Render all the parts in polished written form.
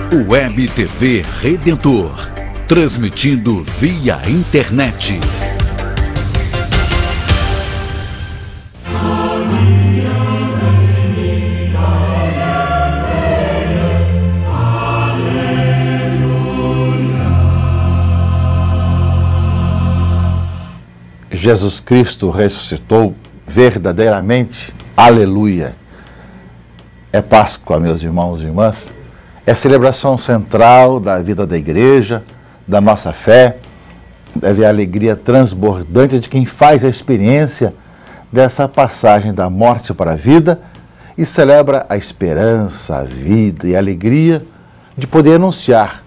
Web TV Redentor, transmitindo via internet. Jesus Cristo ressuscitou verdadeiramente, aleluia. É Páscoa, meus irmãos e irmãs, é celebração central da vida da igreja, da nossa fé, deve a alegria transbordante de quem faz a experiência dessa passagem da morte para a vida e celebra a esperança, a vida e a alegria de poder anunciar: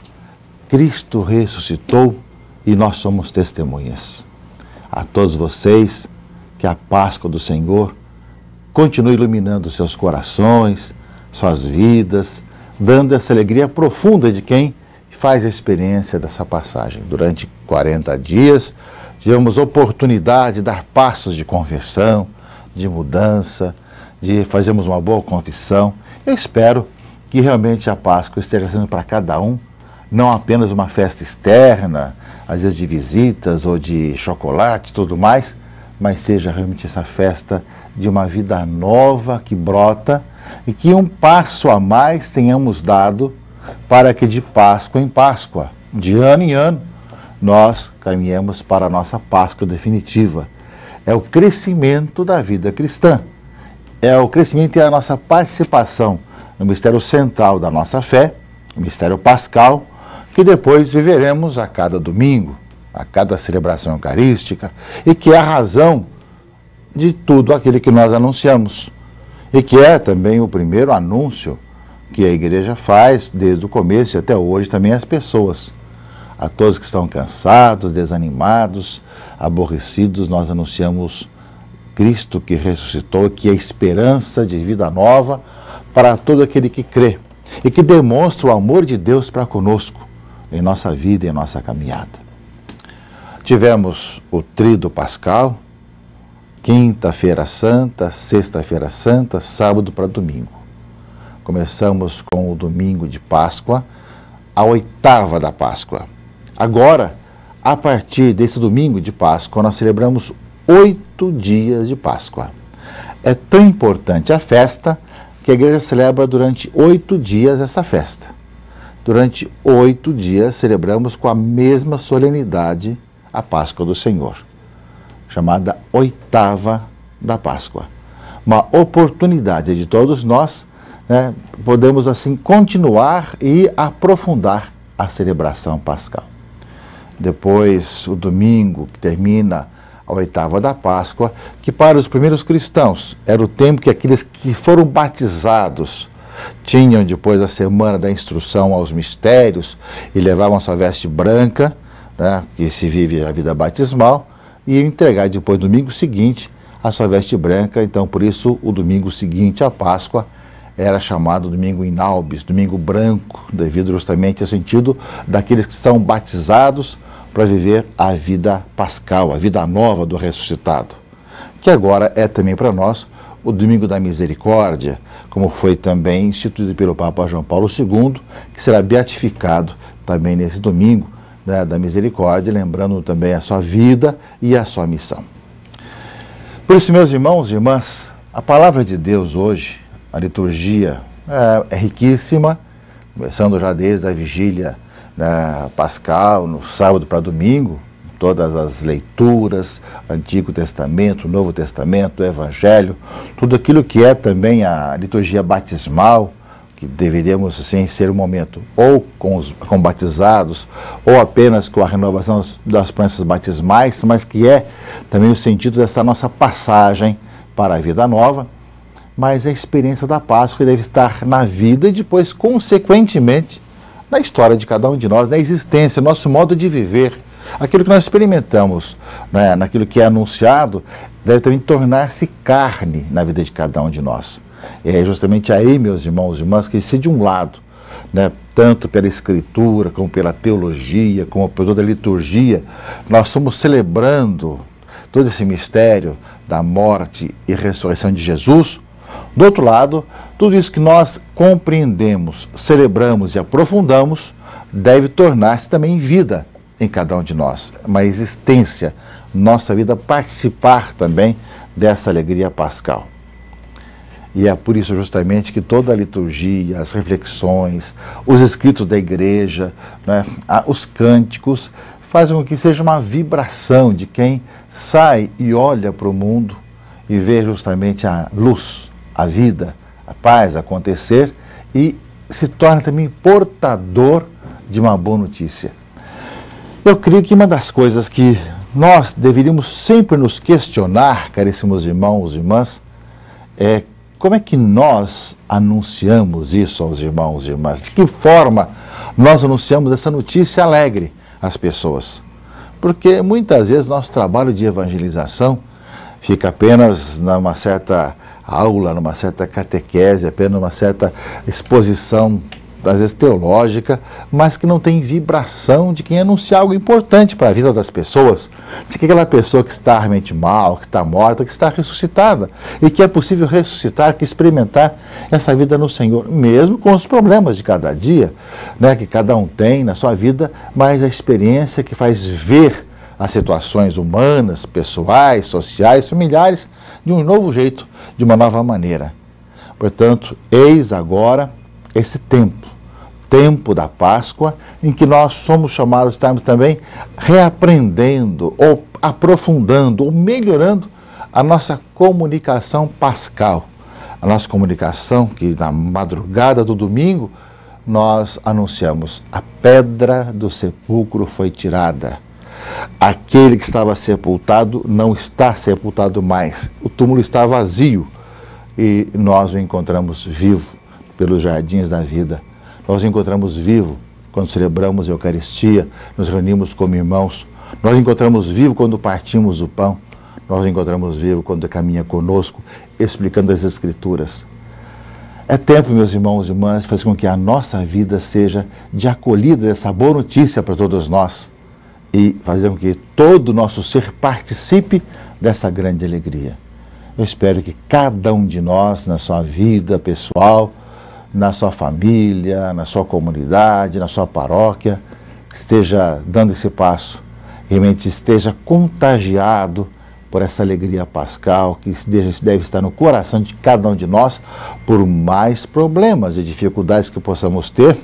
Cristo ressuscitou e nós somos testemunhas. A todos vocês, que a Páscoa do Senhor continue iluminando seus corações, suas vidas, dando essa alegria profunda de quem faz a experiência dessa passagem. Durante 40 dias, tivemos oportunidade de dar passos de conversão, de mudança, de fazermos uma boa confissão. Eu espero que realmente a Páscoa esteja sendo para cada um não apenas uma festa externa, às vezes de visitas ou de chocolate e tudo mais, mas seja realmente essa festa de uma vida nova que brota e que um passo a mais tenhamos dado para que de Páscoa em Páscoa, de ano em ano, nós caminhemos para a nossa Páscoa definitiva. É o crescimento da vida cristã, é o crescimento e a nossa participação no mistério central da nossa fé, o mistério pascal, que depois viveremos a cada domingo, a cada celebração eucarística, e que é a razão de tudo aquilo que nós anunciamos, e que é também o primeiro anúncio que a igreja faz desde o começo e até hoje também às pessoas. A todos que estão cansados, desanimados, aborrecidos, nós anunciamos Cristo que ressuscitou, que é a esperança de vida nova para todo aquele que crê e que demonstra o amor de Deus para conosco, em nossa vida e em nossa caminhada. Tivemos o tríduo pascal, quinta-feira santa, sexta-feira santa, sábado para domingo. Começamos com o domingo de Páscoa, a oitava da Páscoa. Agora, a partir desse domingo de Páscoa, nós celebramos 8 dias de Páscoa. É tão importante a festa que a igreja celebra durante 8 dias essa festa. Durante 8 dias celebramos com a mesma solenidade a Páscoa do Senhor, chamada oitava da Páscoa. Uma oportunidade de todos nós, podemos assim continuar e aprofundar a celebração pascal. Depois, o domingo, que termina a oitava da Páscoa, que para os primeiros cristãos era o tempo que aqueles que foram batizados tinham depois da semana da instrução aos mistérios e levavam sua veste branca, que se vive a vida batismal, e entregar depois, no domingo seguinte, a sua veste branca. Então, por isso, o domingo seguinte à Páscoa era chamado domingo inaubis, domingo branco, devido justamente ao sentido daqueles que são batizados para viver a vida pascal, a vida nova do ressuscitado, que agora é também para nós o domingo da misericórdia, como foi também instituído pelo Papa João Paulo II, que será beatificado também nesse domingo da misericórdia, lembrando também a sua vida e a sua missão. Por isso, meus irmãos e irmãs, a palavra de Deus hoje, a liturgia é riquíssima, começando já desde a vigília pascal, no sábado para domingo, todas as leituras, Antigo Testamento, Novo Testamento, Evangelho, tudo aquilo que é também a liturgia batismal, que deveríamos assim, ser um momento ou com batizados, ou apenas com a renovação das promessas batismais, mas que é também o sentido dessa nossa passagem para a vida nova, mas a experiência da Páscoa deve estar na vida e depois, consequentemente, na história de cada um de nós, na existência, nosso modo de viver. Aquilo que nós experimentamos, naquilo que é anunciado, deve também tornar-se carne na vida de cada um de nós. É justamente aí, meus irmãos e irmãs, que se de um lado, tanto pela Escritura, como pela teologia, como por toda a liturgia, nós estamos celebrando todo esse mistério da morte e ressurreição de Jesus, Do outro lado, tudo isso que nós compreendemos, celebramos e aprofundamos deve tornar-se também vida em cada um de nós, uma existência, nossa vida participar também dessa alegria pascal. E é por isso justamente que toda a liturgia, as reflexões, os escritos da igreja, né, os cânticos, fazem com que seja uma vibração de quem sai e olha para o mundo e vê justamente a luz, a vida, a paz acontecer e se torna também portador de uma boa notícia. Eu creio que uma das coisas que nós deveríamos sempre nos questionar, caríssimos irmãos e irmãs, é como é que nós anunciamos isso aos irmãos e irmãs? De que forma nós anunciamos essa notícia alegre às pessoas? Porque muitas vezes nosso trabalho de evangelização fica apenas numa certa aula, numa certa catequese, apenas numa certa exposição, às vezes teológica, mas que não tem vibração de quem anuncia algo importante para a vida das pessoas, de que aquela pessoa que está realmente mal, que está morta, que está ressuscitada, e que é possível ressuscitar, que experimentar essa vida no Senhor, mesmo com os problemas de cada dia, né, que cada um tem na sua vida, mas a experiência que faz ver as situações humanas, pessoais, sociais, familiares, de um novo jeito, de uma nova maneira. Portanto, eis agora esse tempo da Páscoa, em que nós somos chamados a estarmos também reaprendendo, ou aprofundando, ou melhorando a nossa comunicação pascal. A nossa comunicação que na madrugada do domingo nós anunciamos: a pedra do sepulcro foi tirada. Aquele que estava sepultado não está sepultado mais. O túmulo está vazio e nós o encontramos vivo pelos jardins da vida. Nós o encontramos vivo quando celebramos a Eucaristia, nos reunimos como irmãos. Nós o encontramos vivo quando partimos o pão. Nós o encontramos vivo quando caminha conosco, explicando as Escrituras. É tempo, meus irmãos e irmãs, de fazer com que a nossa vida seja de acolhida dessa boa notícia para todos nós e fazer com que todo o nosso ser participe dessa grande alegria. Eu espero que cada um de nós, na sua vida pessoal, na sua família, na sua comunidade, na sua paróquia, esteja dando esse passo, realmente esteja contagiado por essa alegria pascal que deve estar no coração de cada um de nós, por mais problemas e dificuldades que possamos ter.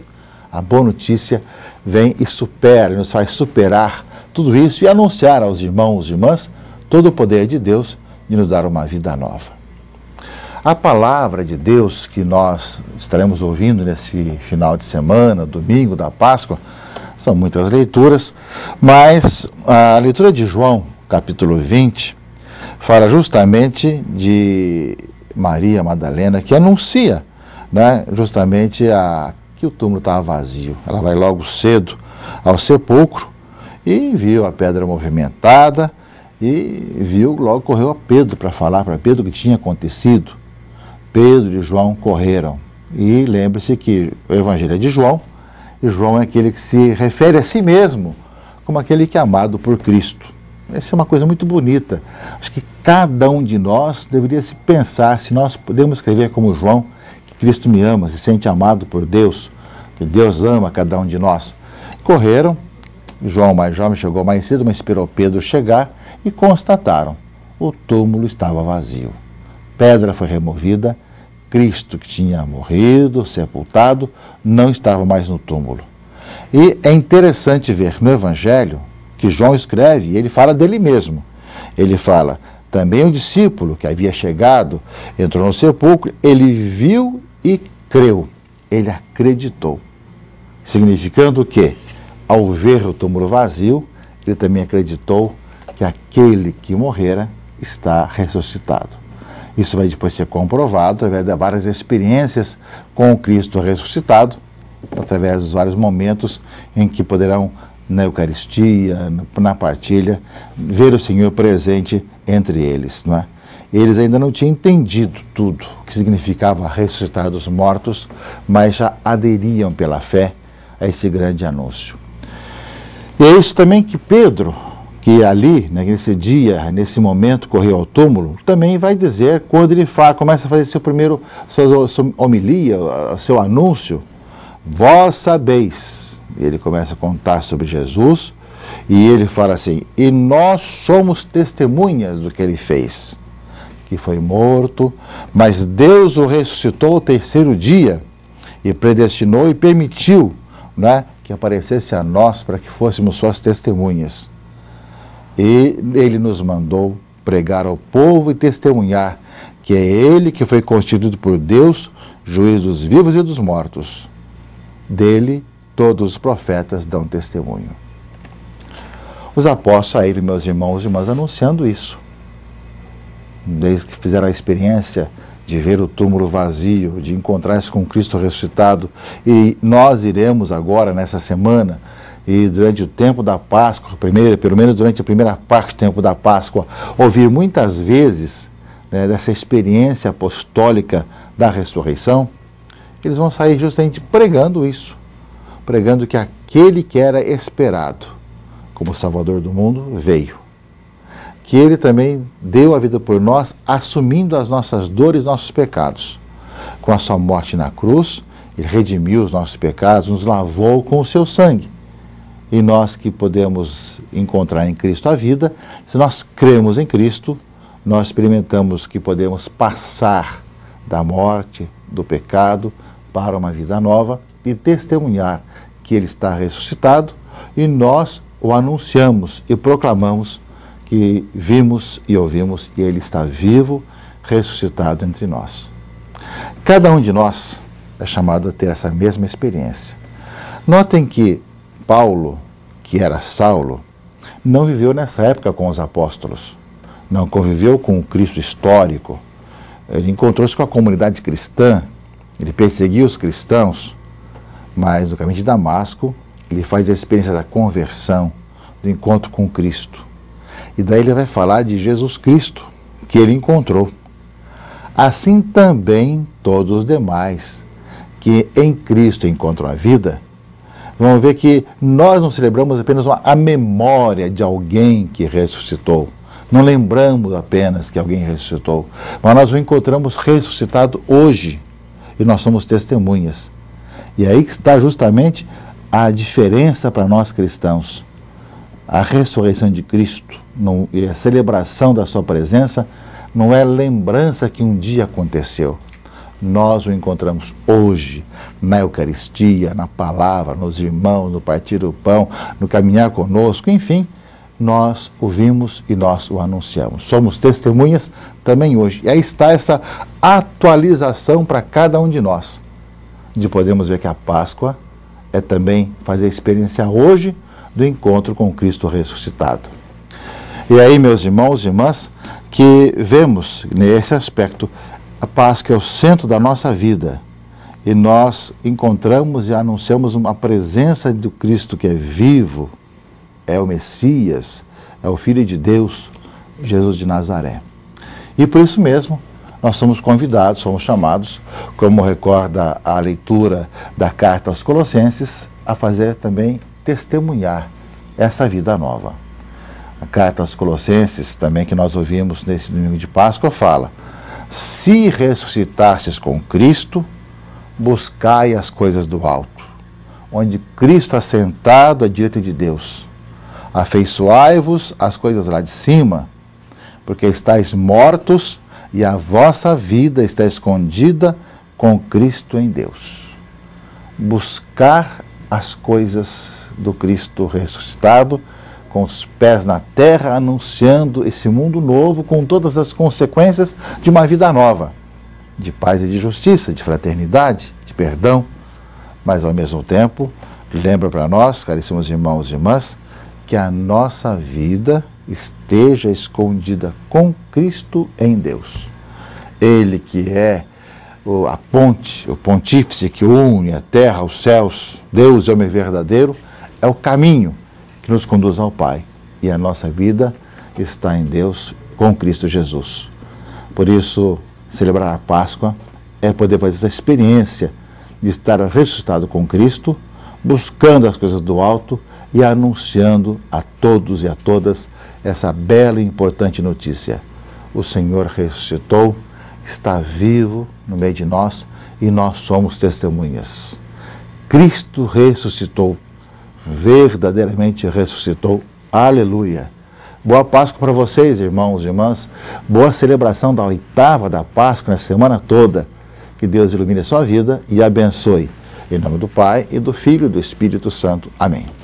A boa notícia vem e supera, nos faz superar tudo isso e anunciar aos irmãos e irmãs todo o poder de Deus de nos dar uma vida nova. A palavra de Deus que nós estaremos ouvindo nesse final de semana, domingo da Páscoa, são muitas leituras, mas a leitura de João, capítulo 20, fala justamente de Maria Madalena, que anuncia, né, justamente que o túmulo estava vazio. Ela vai logo cedo ao sepulcro e viu a pedra movimentada e viu, logo correu a Pedro para falar para Pedro o que tinha acontecido. Pedro e João correram. E lembre-se que o Evangelho é de João, e João é aquele que se refere a si mesmo como aquele que é amado por Cristo. Essa é uma coisa muito bonita. Acho que cada um de nós deveria se pensar se nós podemos escrever como João, que Cristo me ama, se sente amado por Deus, que Deus ama cada um de nós. Correram, João mais jovem chegou mais cedo, mas esperou Pedro chegar e constataram: o túmulo estava vazio. Pedra foi removida, Cristo que tinha morrido, sepultado, não estava mais no túmulo. E é interessante ver no Evangelho que João escreve, e ele fala dele mesmo. Ele fala: também o discípulo que havia chegado, entrou no sepulcro, ele viu e creu, ele acreditou. Significando que, ao ver o túmulo vazio, ele também acreditou que aquele que morrera está ressuscitado. Isso vai depois ser comprovado através de várias experiências com o Cristo ressuscitado, através dos vários momentos em que poderão, na Eucaristia, na partilha, ver o Senhor presente entre eles, não é? Eles ainda não tinham entendido tudo o que significava ressuscitar dos mortos, mas já aderiam pela fé a esse grande anúncio. E é isso também que Pedro, que ali, né, nesse dia, nesse momento, correu ao túmulo, também vai dizer, quando ele começa a fazer sua homilia, seu anúncio, vós sabeis. Ele começa a contar sobre Jesus, e ele fala assim, e nós somos testemunhas do que ele fez, que foi morto, mas Deus o ressuscitou ao terceiro dia, e predestinou e permitiu, né, que aparecesse a nós para que fôssemos suas testemunhas. E ele nos mandou pregar ao povo e testemunhar que é ele que foi constituído por Deus, juiz dos vivos e dos mortos. Dele, todos os profetas dão testemunho. Os apóstolos saíram, meus irmãos e irmãs, anunciando isso. Desde que fizeram a experiência de ver o túmulo vazio, de encontrar-se com Cristo ressuscitado. E nós iremos agora, nessa semana, e durante o tempo da Páscoa, pelo menos durante a primeira parte do tempo da Páscoa, ouvir muitas vezes, né, dessa experiência apostólica da ressurreição, eles vão sair justamente pregando isso, pregando que aquele que era esperado como Salvador do mundo veio, que ele também deu a vida por nós, assumindo as nossas dores, nossos pecados. Com a sua morte na cruz, ele redimiu os nossos pecados, nos lavou com o seu sangue. E nós que podemos encontrar em Cristo a vida, se nós cremos em Cristo, nós experimentamos que podemos passar da morte, do pecado, para uma vida nova e testemunhar que Ele está ressuscitado, e nós o anunciamos e proclamamos que vimos e ouvimos que Ele está vivo, ressuscitado entre nós. Cada um de nós é chamado a ter essa mesma experiência. Notem que Paulo, que era Saulo, não viveu nessa época com os apóstolos, não conviveu com o Cristo histórico. Ele encontrou-se com a comunidade cristã, ele perseguia os cristãos, mas no caminho de Damasco ele faz a experiência da conversão, do encontro com Cristo. E daí ele vai falar de Jesus Cristo, que ele encontrou. Assim também todos os demais que em Cristo encontram a vida, vão ver que nós não celebramos apenas a memória de alguém que ressuscitou. Não lembramos apenas que alguém ressuscitou, mas nós o encontramos ressuscitado hoje. E nós somos testemunhas. E aí que está justamente a diferença para nós cristãos. A ressurreição de Cristo e a celebração da sua presença não é lembrança que um dia aconteceu. Nós o encontramos hoje, na Eucaristia, na palavra, nos irmãos, no partir do pão, no caminhar conosco, enfim, nós o vimos e nós o anunciamos. Somos testemunhas também hoje. E aí está essa atualização para cada um de nós, de podermos ver que a Páscoa é também fazer a experiência hoje do encontro com Cristo ressuscitado. E aí, meus irmãos e irmãs, que vemos nesse aspecto, a Páscoa é o centro da nossa vida, e nós encontramos e anunciamos uma presença do Cristo que é vivo, é o Messias, é o Filho de Deus, Jesus de Nazaré. E por isso mesmo, nós somos convidados, somos chamados, como recorda a leitura da carta aos Colossenses, a fazer também testemunhar essa vida nova. A carta aos Colossenses, também que nós ouvimos nesse domingo de Páscoa, fala: se ressuscitastes com Cristo, buscai as coisas do alto, onde Cristo assentado à direita de Deus. Afeiçoai-vos às coisas lá de cima, porque estáis mortos e a vossa vida está escondida com Cristo em Deus. Buscar as coisas do Cristo ressuscitado, com os pés na terra, anunciando esse mundo novo, com todas as consequências de uma vida nova, de paz e de justiça, de fraternidade, de perdão, mas ao mesmo tempo, lembra para nós, caríssimos irmãos e irmãs, que a nossa vida esteja escondida com Cristo em Deus. Ele que é a ponte, o pontífice que une a terra, os céus, Deus é o homem verdadeiro, é o caminho que nos conduz ao Pai. E a nossa vida está em Deus com Cristo Jesus. Por isso, celebrar a Páscoa é poder fazer essa experiência de estar ressuscitado com Cristo, buscando as coisas do alto e anunciando a todos e a todas essa bela e importante notícia. O Senhor ressuscitou, está vivo no meio de nós e nós somos testemunhas. Cristo ressuscitou, verdadeiramente ressuscitou. Aleluia! Boa Páscoa para vocês, irmãos e irmãs. Boa celebração da 8ª da Páscoa na semana toda. Que Deus ilumine a sua vida e abençoe. Em nome do Pai, e do Filho e do Espírito Santo. Amém.